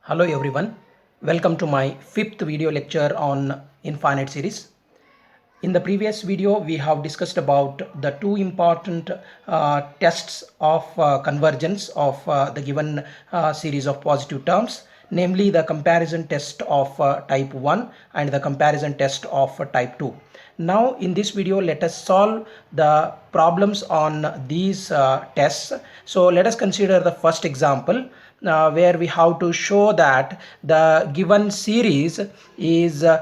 Hello everyone, welcome to my fifth video lecture on infinite series. In the previous video, we have discussed about the two important tests of convergence of the given series of positive terms, namely the comparison test of type 1 and the comparison test of type 2. Now in this video, let us solve the problems on these tests. So let us consider the first example where we have to show that the given series is the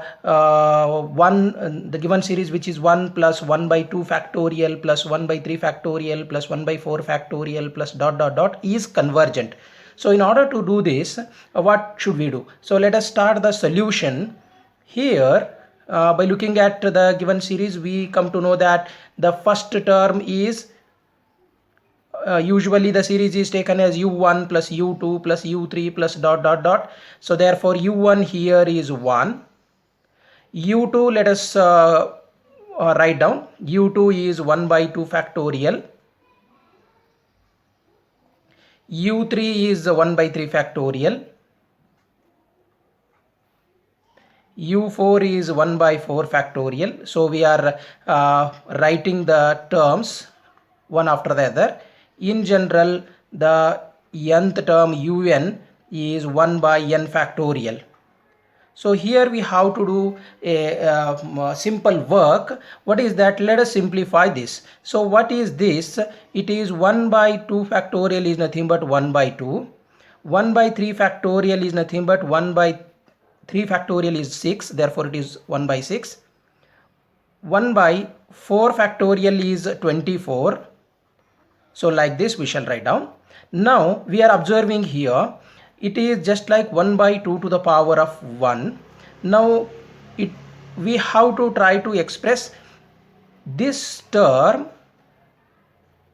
given series which is 1 plus 1 by 2 factorial plus 1 by 3 factorial plus 1 by 4 factorial plus dot dot dot is convergent. So in order to do this, what should we do? So let us start the solution here. By looking at the given series, we come to know that the first term is usually the series is taken as u1 plus u2 plus u3 plus dot dot dot. So therefore u1 here is 1. u2, let us write down. u2 is 1 by 2 factorial. u3 is 1 by 3 factorial. u4 is 1 by 4 factorial. So we are writing the terms one after the other. In general, the nth term un is 1 by n factorial. So here we have to do a simple work. What is that? Let us simplify this. So what is this? It is 1 by 2 factorial is nothing but 1 by 2. 1 by 3 factorial is nothing but 1 by 3 factorial is 6. Therefore it is 1 by 6. 1 by 4 factorial is 24. So like this we shall write down. Now we are observing here, it is just like 1 by 2 to the power of 1. Now we have to try to express this term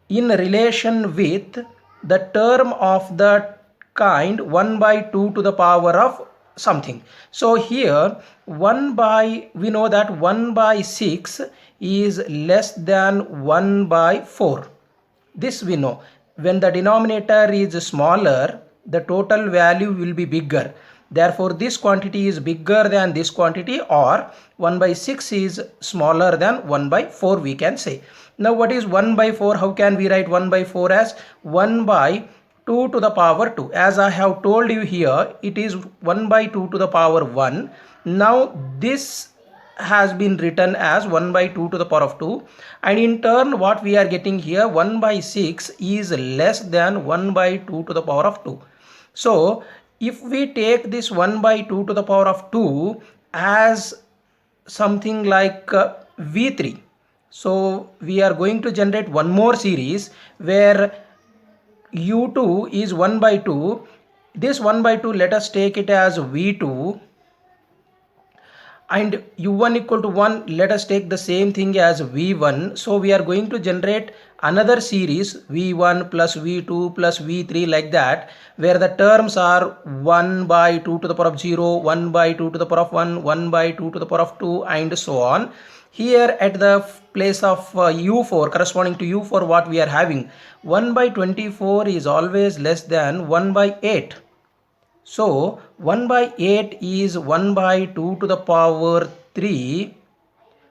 in relation with the term of the kind 1 by 2 to the power of something. So here we know that 1 by 6 is less than 1 by 4. This we know. When the denominator is smaller, the total value will be bigger. Therefore, this quantity is bigger than this quantity, or 1 by 6 is smaller than 1 by 4, we can say. Now, what is 1 by 4? How can we write 1 by 4 as 1 by 2 to the power 2? As I have told you here, it is 1 by 2 to the power 1. Now, this has been written as 1 by 2 to the power of 2, and in turn what we are getting here, 1 by 6 is less than 1 by 2 to the power of 2. So if we take this 1 by 2 to the power of 2 as something like v3, so we are going to generate one more series where u2 is 1 by 2. This 1 by 2, let us take it as v2, and u1 equal to 1, let us take the same thing as v1. So we are going to generate another series v1 plus v2 plus v3, like that, where the terms are 1 by 2 to the power of 0, 1 by 2 to the power of 1, 1 by 2 to the power of 2, and so on. Here at the place of u4, corresponding to u4, what we are having, 1 by 24 is always less than 1 by 8. So 1 by 8 is 1 by 2 to the power 3.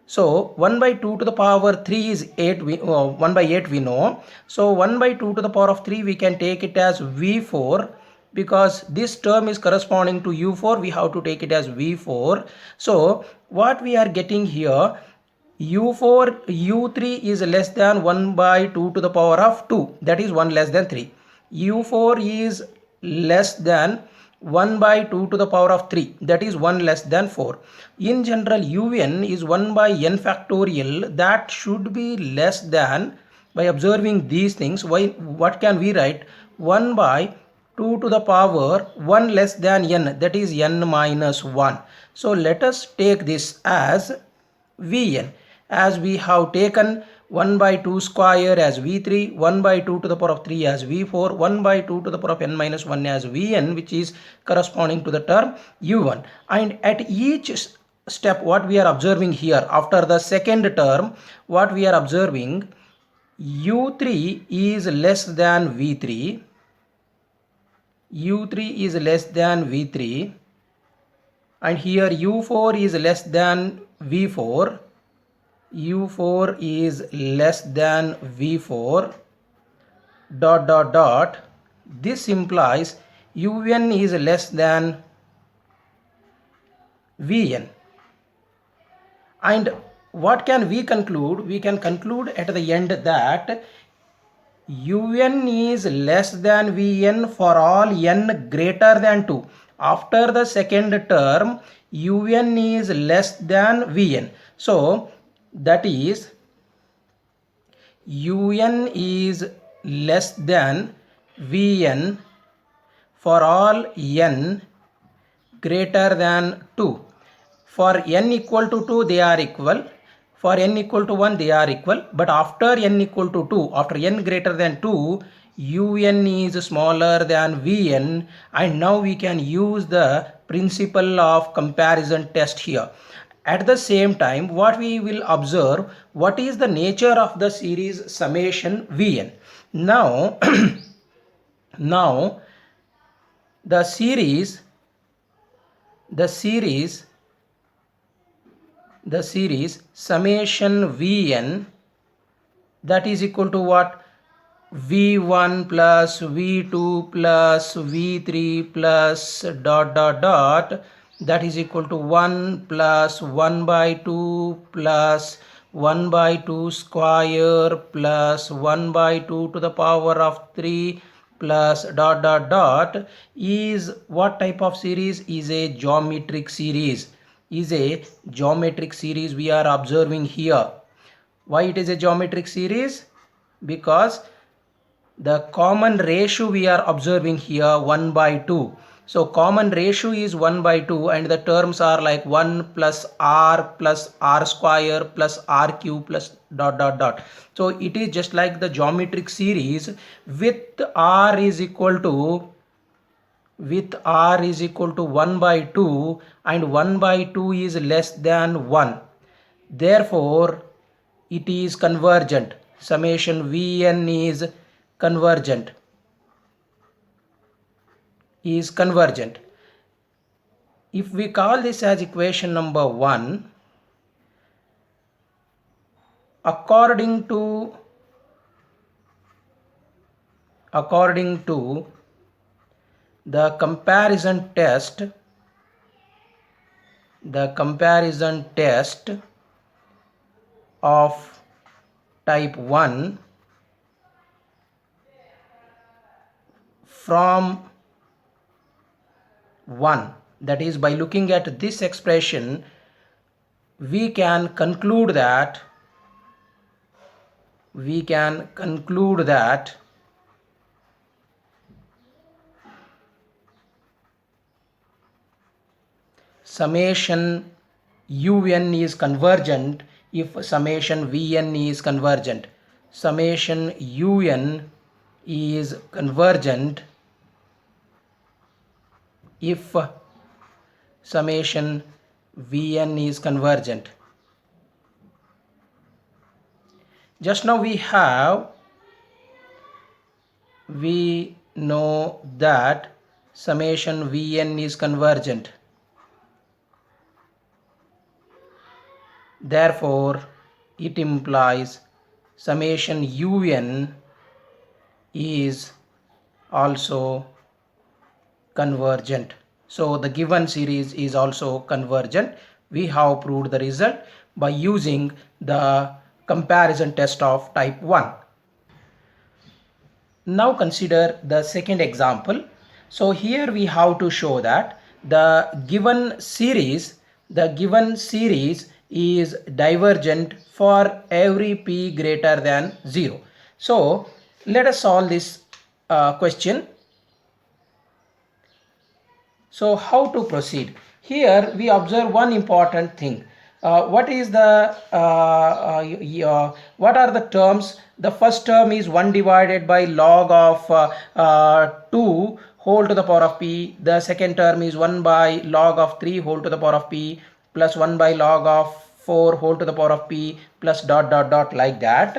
So 1 by 2 to the power 3 is 8. 1 by 8 we know. So 1 by 2 to the power of 3 we can take it as v4, because this term is corresponding to u4. We have to take it as v4. So what we are getting here, u3 is less than 1 by 2 to the power of 2. That is 1 less than 3. u4 is less than 1 by 2 to the power of 3, that is 1 less than 4. In general, un is 1 by n factorial, that should be less than, by observing these things, what can we write? 1 by 2 to the power 1 less than n, that is n minus 1. So let us take this as vn, as we have taken 1 by 2 square as v3, 1 by 2 to the power of 3 as v4, 1 by 2 to the power of n minus 1 as vn, which is corresponding to the term u1. And at each step, what we are observing here, after the second term, what we are observing, u3 is less than v3, u3 is less than v3, and here u4 is less than v4, u4 is less than v4, dot dot dot. This implies un is less than vn. And what can we conclude? We can conclude at the end that un is less than vn for all n greater than 2. After the second term, un is less than vn. So that is un is less than vn for all n greater than 2. For n equal to 2 they are equal, for n equal to 1 they are equal, but after n equal to 2, after n greater than 2, un is smaller than vn, and now we can use the principle of comparison test here. At the same time, what we will observe, what is the nature of the series summation vn. Now now the series summation vn, that is equal to what? v1 plus v2 plus v3 plus dot dot dot, that is equal to 1 plus 1 by 2 plus 1 by 2 square plus 1 by 2 to the power of 3 plus dot dot dot is what type of series? Is a geometric series. Is a geometric series we are observing here. Why it is a geometric series? Because the common ratio we are observing here 1 by 2. So common ratio is 1 by 2, and the terms are like 1 plus r square plus r cube plus dot dot dot. So it is just like the geometric series with r is equal to 1 by 2, and 1 by 2 is less than 1. Therefore it is convergent. Summation vn is convergent. If we call this as equation number 1, according to the comparison test of type 1, from 1, that is by looking at this expression, we can conclude that summation un is convergent if summation vn is convergent. Summation un is convergent if summation vn is convergent. Just now we know that summation vn is convergent. Therefore it implies summation un is also convergent. So the given series is also convergent. We have proved the result by using the comparison test of type 1. Now consider the second example. So here we have to show that the given series is divergent for every p greater than 0. So let us solve this question. So how to proceed? Here we observe one important thing. What are the terms? The first term is 1 divided by log of 2 whole to the power of p. The second term is 1 by log of 3 whole to the power of p plus 1 by log of 4 whole to the power of p plus dot dot dot like that.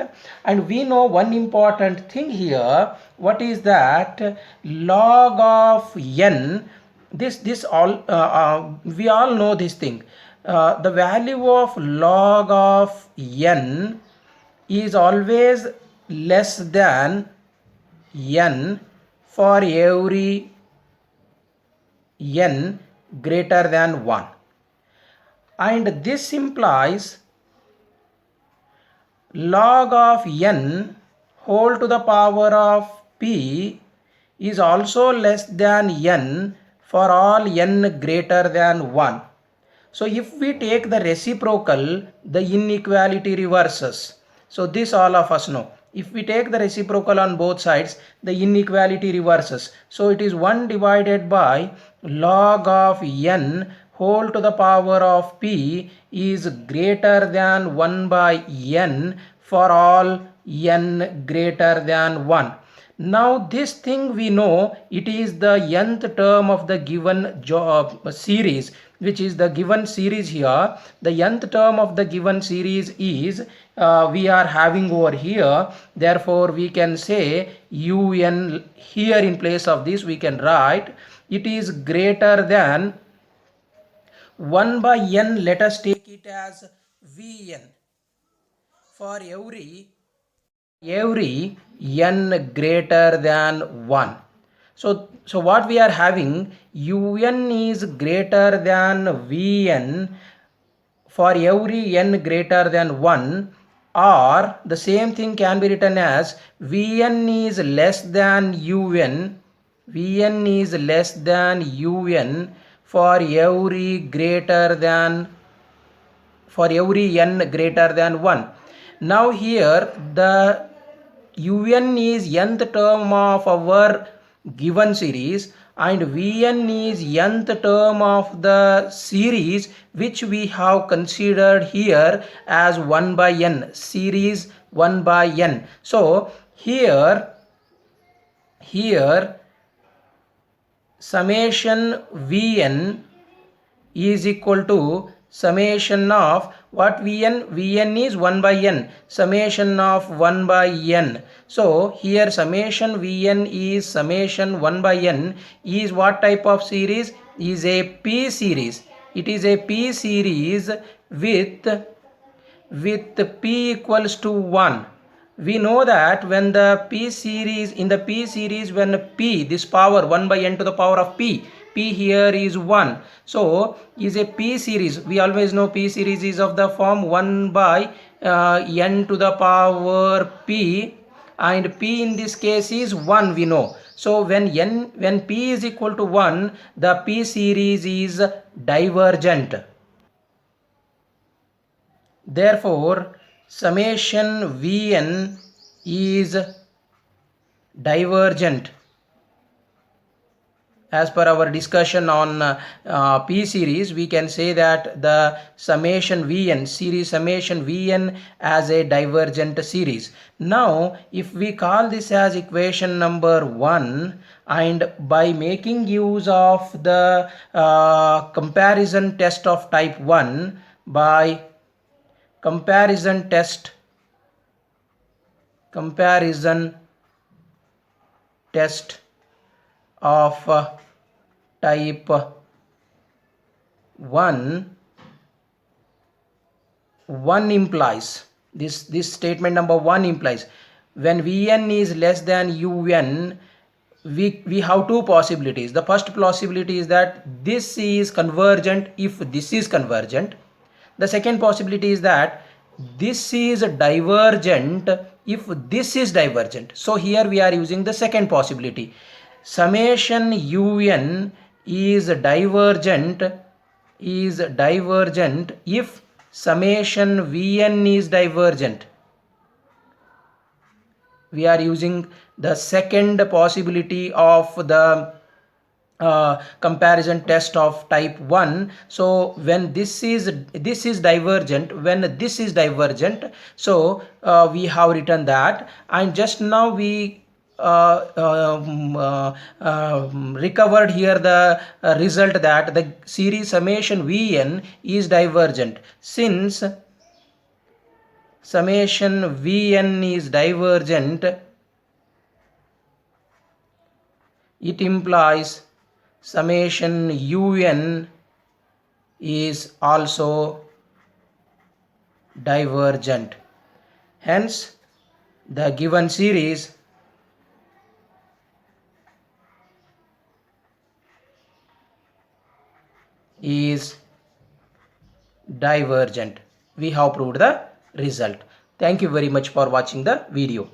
And we know one important thing here. What is that? Log of n, this all we all know this thing. The value of log of n is always less than n for every n greater than 1, and this implies log of n whole to the power of p is also less than n for all n greater than 1. So if we take the reciprocal, the inequality reverses. So this all of us know. If we take the reciprocal on both sides, the inequality reverses. So it is 1 divided by log of n whole to the power of p is greater than 1 by n for all n greater than 1. Now this thing we know, it is the nth term of the given series, which is the given series here. The nth term of the given series is we are having over here. Therefore we can say un here. In place of this we can write it is greater than 1 by n. Let us take it as vn for every n greater than 1. So what we are having, un is greater than vn for every n greater than 1, or the same thing can be written as vn is less than un, vn is less than un for every n greater than 1. Now here the un is nth term of our given series and vn is nth term of the series which we have considered here as 1 by n, series 1 by n. So here summation vn is equal to summation of what vn is 1 by n, summation of 1 by n. So here summation vn is summation 1 by n is what type of series? Is a p series. It is a p series with p equals to 1. We know that when the p series, in the p series, when p, this power 1 by n to the power of p here is 1. So is a p series. We always know p series is of the form 1 by n to the power p, and p in this case is 1, we know. So when p is equal to 1, the p series is divergent. Therefore summation vn is divergent. As per our discussion on p series, we can say that the summation vn, series summation vn, as a divergent series. Now if we call this as equation number 1, and by making use of the comparison test of type 1, by comparison test of type 1 implies this statement number 1 implies when vn is less than un, we have two possibilities. The first possibility is that this is convergent if this is convergent. The second possibility is that this is divergent if this is divergent. So here we are using the second possibility. Summation un is divergent if summation vn is divergent. We are using the second possibility of the comparison test of type 1. So when this is divergent, when this is divergent, so we have written that, and just now we recovered here the result that the series summation Vn is divergent. Since summation Vn is divergent, it implies summation Un is also divergent. Hence, the given series is divergent. We have proved the result. Thank you very much for watching the video.